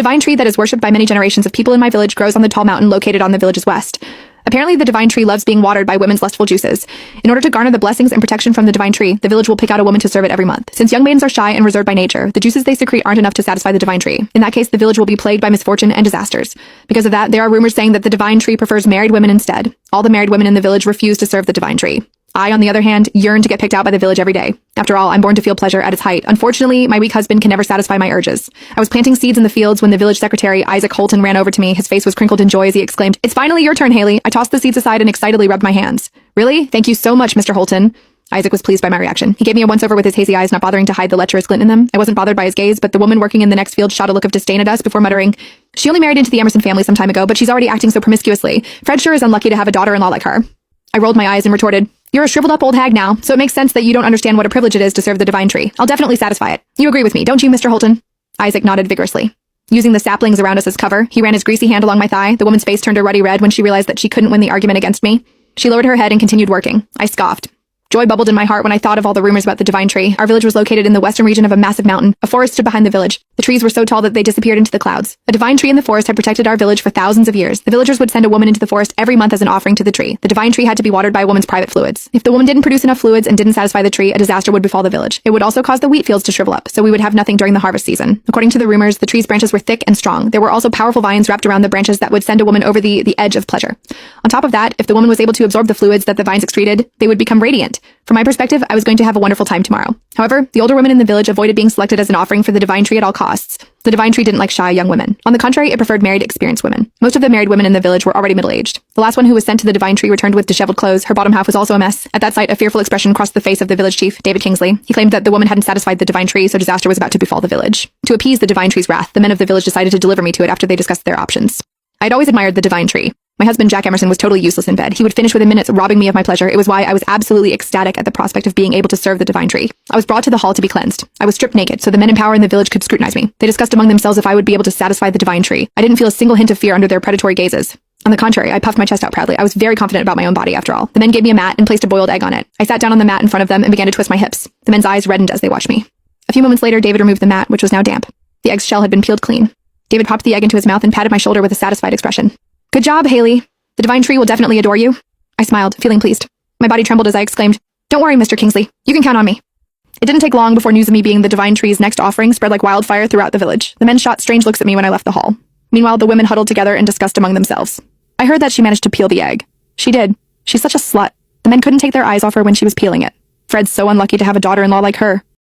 divine tree that is worshipped by many generations of people in my village grows on the tall mountain located on the village's west. Apparently, the divine tree loves being watered by women's lustful juices. In order to garner the blessings and protection from the divine tree, the village will pick out a woman to serve it every month. Since young maidens are shy and reserved by nature, the juices they secrete aren't enough to satisfy the divine tree. In that case, the village will be plagued by misfortune and disasters. Because of that, there are rumors saying that the divine tree prefers married women instead. All the married women in the village refuse to serve the divine tree. I, on the other hand, yearn to get picked out by the village every day. After all, I'm born to feel pleasure at its height. Unfortunately, my weak husband can never satisfy my urges. I was planting seeds in the fields when the village secretary, Isaac Holton, ran over to me. His face was crinkled in joy as he exclaimed, "It's finally your turn, Haley." I tossed the seeds aside and excitedly rubbed my hands. "Really? Thank you so much, Mr. Holton." Isaac was pleased by my reaction. He gave me a once-over with his hazy eyes, not bothering to hide the lecherous glint in them. I wasn't bothered by his gaze, but the woman working in the next field shot a look of disdain at us before muttering, "She only married into the Emerson family some time ago, but she's already acting so promiscuously. Fred sure is unlucky to have a daughter-in-law like her." I rolled my eyes and retorted, "You're a shriveled-up old hag now, so it makes sense that you don't understand what a privilege it is to serve the divine tree. I'll definitely satisfy it. You agree with me, don't you, Mr. Holton?" Isaac nodded vigorously. Using the saplings around us as cover, he ran his greasy hand along my thigh. The woman's face turned a ruddy red when she realized that she couldn't win the argument against me. She lowered her head and continued working. I scoffed. Joy bubbled in my heart when I thought of all the rumors about the divine tree. Our village was located in the western region of a massive mountain. A forest stood behind the village. The trees were so tall that they disappeared into the clouds. A divine tree in the forest had protected our village for thousands of years. The villagers would send a woman into the forest every month as an offering to the tree. The divine tree had to be watered by a woman's private fluids. If the woman didn't produce enough fluids and didn't satisfy the tree, a disaster would befall the village. It would also cause the wheat fields to shrivel up, so we would have nothing during the harvest season. According to the rumors, the tree's branches were thick and strong. There were also powerful vines wrapped around the branches that would send a woman over the edge of pleasure. On top of that, if the woman was able to absorb the fluids that the vines excreted, they would become radiant. From my perspective, I was going to have a wonderful time tomorrow. However, the older women in the village avoided being selected as an offering for the divine tree at all costs. The divine tree didn't like shy young women. On the contrary, it preferred married, experienced women. Most of the married women in the village were already middle-aged. The last one who was sent to the divine tree returned with disheveled clothes. Her bottom half was also a mess. At that sight, a fearful expression crossed the face of the village chief, David Kingsley. He claimed that the woman hadn't satisfied the divine tree, so disaster was about to befall the village. To appease the divine tree's wrath, the men of the village decided to deliver me to it after they discussed their options. I'd always admired the divine tree. My husband, Jack Emerson, was totally useless in bed. He would finish within minutes, robbing me of my pleasure. It was why I was absolutely ecstatic at the prospect of being able to serve the divine tree. I was brought to the hall to be cleansed. I was stripped naked, so the men in power in the village could scrutinize me. They discussed among themselves if I would be able to satisfy the divine tree. I didn't feel a single hint of fear under their predatory gazes. On the contrary, I puffed my chest out proudly. I was very confident about my own body, after all. The men gave me a mat and placed a boiled egg on it. I sat down on the mat in front of them and began to twist my hips. The men's eyes reddened as they watched me. A few moments later, David removed the mat, which was now damp. The egg's shell had been peeled clean. David popped the egg into his mouth and patted my shoulder with a satisfied expression. "Good job, Haley. The divine tree will definitely adore you." I smiled, feeling pleased. My body trembled as I exclaimed, "Don't worry, Mr. Kingsley. You can count on me." It didn't take long before news of me being the divine tree's next offering spread like wildfire throughout the village. The men shot strange looks at me when I left the hall. Meanwhile, the women huddled together and discussed among themselves. I heard that she managed to peel the egg. She did. She's such a slut. The men couldn't take their eyes off her when she was peeling it. Fred's so unlucky to have a daughter-in-law like her.